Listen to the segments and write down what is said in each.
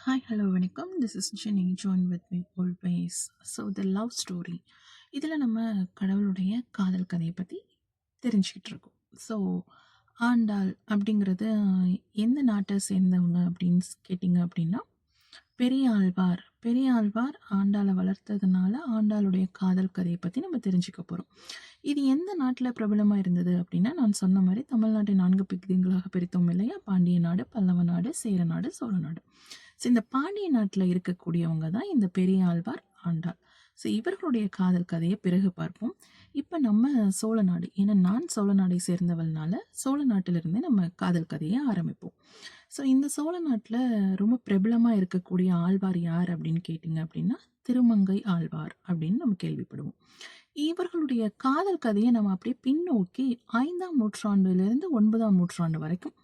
Hi hello வணக்கம். This is Jenny join with me always. So the love story இதில் நம்ம கடவுளுடைய காதல் கதையை பற்றி தெரிஞ்சுக்கிட்டு இருக்கோம். ஸோ ஆண்டாள் அப்படிங்கிறது எந்த நாட்டை சேர்ந்தவங்க அப்படின்னு கேட்டிங்க அப்படின்னா பெரியாழ்வார். பெரியாழ்வார் ஆண்டாளை வளர்த்ததுனால ஆண்டாளுடைய காதல் கதையை பற்றி நம்ம தெரிஞ்சுக்க போகிறோம். இது எந்த நாட்டில் பிரபலமாக இருந்தது அப்படின்னா, நான் சொன்ன மாதிரி தமிழ்நாட்டை 4 பகுதிகளாக பிரித்தோம் இல்லையா? பாண்டிய நாடு, பல்லவ நாடு, சேர நாடு, சோழ நாடு. ஸோ இந்த பாண்டிய நாட்டில் இருக்கக்கூடியவங்க தான் இந்த பெரியாழ்வார், ஆண்டாள். ஸோ இவர்களுடைய காதல் கதையை பிறகு பார்ப்போம். இப்போ நம்ம சோழ நாடு, ஏன்னா நான் சோழ நாடை சேர்ந்தவள்னால சோழ நாட்டிலிருந்தே நம்ம காதல் கதையை ஆரம்பிப்போம். ஸோ இந்த சோழ நாட்டில் ரொம்ப பிரபலமாக இருக்கக்கூடிய ஆழ்வார் யார் அப்படின்னு கேட்டிங்க அப்படின்னா, திருமங்கை ஆழ்வார் அப்படின்னு நம்ம கேள்விப்படுவோம். இவர்களுடைய காதல் கதையை நம்ம அப்படியே பின்னோக்கி 5ஆம் நூற்றாண்டிலிருந்து 9ஆம் நூற்றாண்டு வரைக்கும்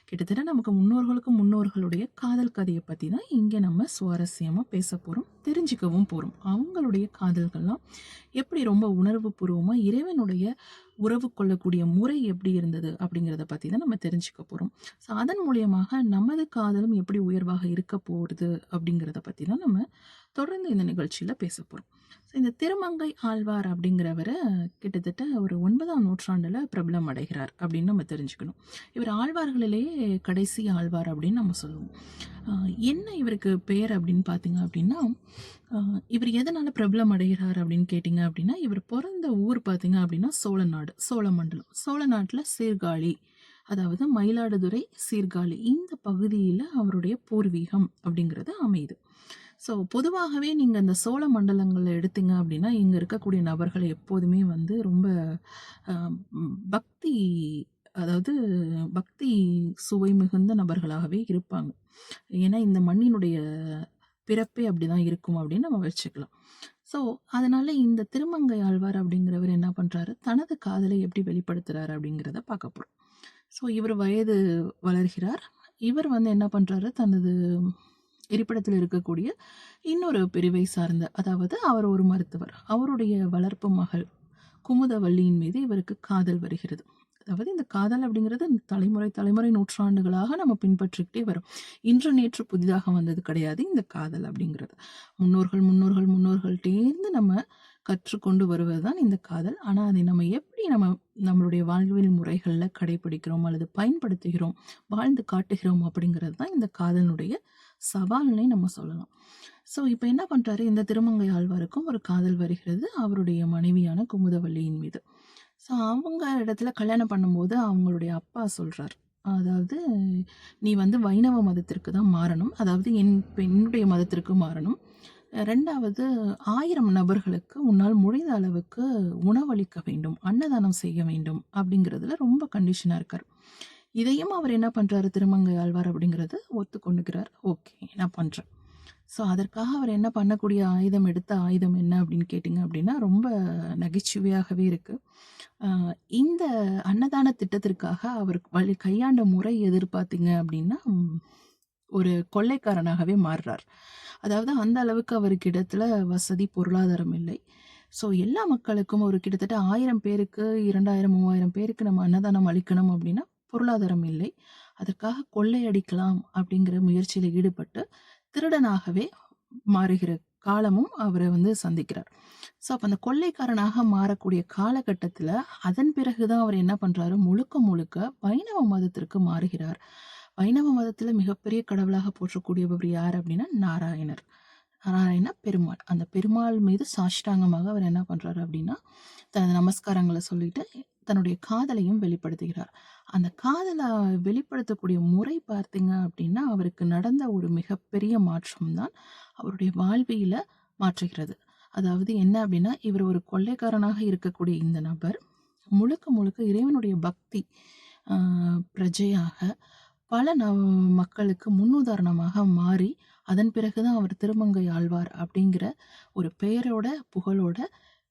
கிட்டத்தட்ட நமக்கு முன்னோர்களுக்கு முன்னோர்களுடைய காதல் கதையை பற்றி தான் இங்கே நம்ம சுவாரஸ்யமாக பேச போகிறோம், தெரிஞ்சுக்கவும் போகிறோம். அவங்களுடைய காதல்கள்லாம் எப்படி ரொம்ப உணர்வு பூர்வமாக இறைவனுடைய உறவு கொள்ளக்கூடிய முறை எப்படி இருந்தது அப்படிங்கிறத பற்றி தான் நம்ம தெரிஞ்சுக்க போகிறோம். ஸோ அதன் மூலியமாக நமது காதலும் எப்படி உயர்வாக இருக்க போகுது அப்படிங்கிறத பற்றி தான் நம்ம தொடர்ந்து இந்த நிகழ்ச்சியில் பேச போகிறோம். ஸோ இந்த திருமங்கை ஆழ்வார் அப்படிங்கிறவரை கிட்டத்தட்ட ஒரு 9ஆம் நூற்றாண்டில் பிரபலம் அடைகிறார் அப்படின்னு நம்ம தெரிஞ்சுக்கணும். இவர் ஆழ்வார்களிலேயே கடைசி ஆழ்வார் அப்படின்னு நம்ம சொல்லுவோம். என்ன இவருக்கு பெயர் அப்படின்னு பார்த்தீங்க அப்படின்னா, இவர் எதனால் பிரபலம் அடைகிறார் அப்படின்னு கேட்டிங்க அப்படின்னா, இவர் பிறந்த ஊர் பார்த்தீங்க அப்படின்னா சோழ நாடு, சோழ மண்டலம். சோழ நாட்டில் சீர்காழி, அதாவது மயிலாடுதுறை, சீர்காழி இந்த பகுதியில் அவருடைய பூர்வீகம் அப்படிங்கிறது அமையுது. ஸோ பொதுவாகவே நீங்கள் இந்த சோழ மண்டலங்களில் எடுத்தீங்க அப்படின்னா, இங்கே இருக்கக்கூடிய நபர்கள் எப்போதுமே வந்து ரொம்ப பக்தி, அதாவது பக்தி சுவை மிகுந்த நபர்களாகவே இருப்பாங்க. ஏன்னா இந்த மண்ணினுடைய பிறப்பே அப்படிதான் இருக்கும் அப்படின்னு நம்ம வச்சுக்கலாம். ஸோ அதனால இந்த திருமங்கை ஆழ்வார் அப்படிங்கிறவர் என்ன பண்ணுறாரு, தனது காதலை எப்படி வெளிப்படுத்துகிறார் அப்படிங்கிறத பார்க்க போகிறோம். ஸோ இவர் வயது வளர்கிறார். இவர் வந்து என்ன பண்ணுறாரு, தனது இருப்பிடத்தில் இருக்கக்கூடிய இன்னொரு பிரிவை சார்ந்த, அதாவது அவர் ஒரு மருத்துவர், அவருடைய வளர்ப்பு மகள் குமுதவள்ளியின் மீது இவருக்கு காதல் வருகிறது. அதாவது இந்த காதல் அப்படிங்கிறது தலைமுறை தலைமுறை நூற்றாண்டுகளாக நம்ம பின்பற்றிக்கிட்டே வரும். இன்று நேற்று புதிதாக வந்தது கிடையாது இந்த காதல் அப்படிங்கிறது. முன்னோர்கள் முன்னோர்கள் முன்னோர்கள்டேருந்து நம்ம கற்றுக்கொண்டு வருவது தான் இந்த காதல். ஆனால் அதை நம்ம எப்படி நம்மளுடைய வாழ்வியல் முறைகளில் கடைபிடிக்கிறோம் அல்லது பயன்படுத்துகிறோம், வாழ்ந்து காட்டுகிறோம் அப்படிங்கிறது தான் இந்த காதலுடைய சவால்னே நம்ம சொல்லலாம். ஸோ இப்போ என்ன பண்ணுறாரு, இந்த திருமங்கை ஆழ்வாருக்கும் ஒரு காதல் வருகிறது அவருடைய மனைவியான குமுதவள்ளியின் மீது. ஸோ அவங்க இடத்துல கல்யாணம் பண்ணும்போது அவங்களுடைய அப்பா சொல்கிறார், அதாவது நீ வந்து வைணவ மதத்திற்கு தான் மாறணும், அதாவது என்னுடைய மதத்திற்கு மாறணும். 2வது 1000 நபர்களுக்கு உன்னால் முடிந்த அளவுக்கு உணவளிக்க வேண்டும், அன்னதானம் செய்ய வேண்டும் அப்படிங்கிறதுல ரொம்ப கண்டிஷனாக இருக்கார். இதையும் அவர் என்ன பண்ணுறாரு, திருமங்கை ஆழ்வார் அப்படிங்கிறது ஒத்துக்கொண்டுக்கிறார். ஓகே நான் பண்ணுறேன். ஸோ அதற்காக அவர் என்ன பண்ணக்கூடிய எடுத்த ஆயுதம் என்ன அப்படின்னு கேட்டிங்க அப்படின்னா, ரொம்ப நகைச்சுவையாகவே இருக்குது. இந்த அன்னதான திட்டத்திற்காக அவர் கையாண்ட முறை எதிர்பார்த்தீங்க அப்படின்னா, ஒரு கொள்ளைக்காரனாகவே மாறுறார். அதாவது அந்த அளவுக்கு அவருக்கு இடத்துல வசதி பொருளாதாரம் இல்லை. ஸோ எல்லா மக்களுக்கும் ஒரு கிட்டத்தட்ட 1000 பேருக்கு 2000 3000 பேருக்கு நம்ம அன்னதானம் அளிக்கணும் அப்படின்னா பொருளாதாரம் இல்லை. அதற்காக கொள்ளையடிக்கலாம் அப்படிங்கிற முயற்சியில் ஈடுபட்டு திருடனாகவே மாறுகிற காலமும் அவரை வந்து சந்திக்கிறார். ஸோ அப்போ அந்த கொள்ளைக்காரனாக மாறக்கூடிய காலகட்டத்தில் அதன் பிறகுதான் அவர் என்ன பண்ணுறாரு, முழுக்க முழுக்க வைணவ மதத்திற்கு மாறுகிறார். வைணவ மதத்தில் மிகப்பெரிய கடவுளாக போற்றக்கூடியவர் யார் அப்படின்னா நாராயணர். நாராயண பெருமாள். அந்த பெருமாள் மீது சாஷ்டாங்கமாக அவர் என்ன பண்ணுறாரு அப்படின்னா, தனது நமஸ்காரங்களை சொல்லிட்டு தன்னுடைய காதலையும் வெளிப்படுத்துகிறார். அந்த காதலை வெளிப்படுத்தக்கூடிய முறை பார்த்தீங்க அப்படின்னா, அவருக்கு நடந்த ஒரு மிகப்பெரிய மாற்றம் தான் அவருடைய வாழ்வியல மாற்றுகிறது. அதாவது என்ன அப்படின்னா, இவர் ஒரு கொள்ளைக்காரனாக இருக்கக்கூடிய இந்த நபர் முழுக்க முழுக்க இறைவனுடைய பக்தி பிரஜையாக பல மக்களுக்கு முன்னுதாரணமாக மாறி, அதன் பிறகுதான் அவர் திருமங்கை ஆழ்வார் அப்படிங்கிற ஒரு பெயரோட புகழோட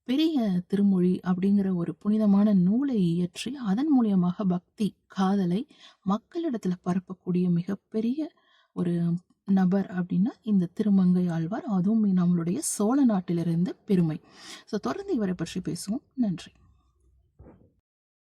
பெரிய திருமொழி அப்படிங்கிற ஒரு புனிதமான நூலை இயற்றி அதன் மூலியமாக பக்தி காதலை மக்களிடத்துல பரப்பக்கூடிய மிகப்பெரிய ஒரு நபர் அப்படின்னா இந்த திருமங்கை ஆழ்வார். அதுவும் நம்மளுடைய சோழ நாட்டிலிருந்து பெருமை. ஸோ தொடர்ந்து இவரை பற்றி பேசுவோம். நன்றி.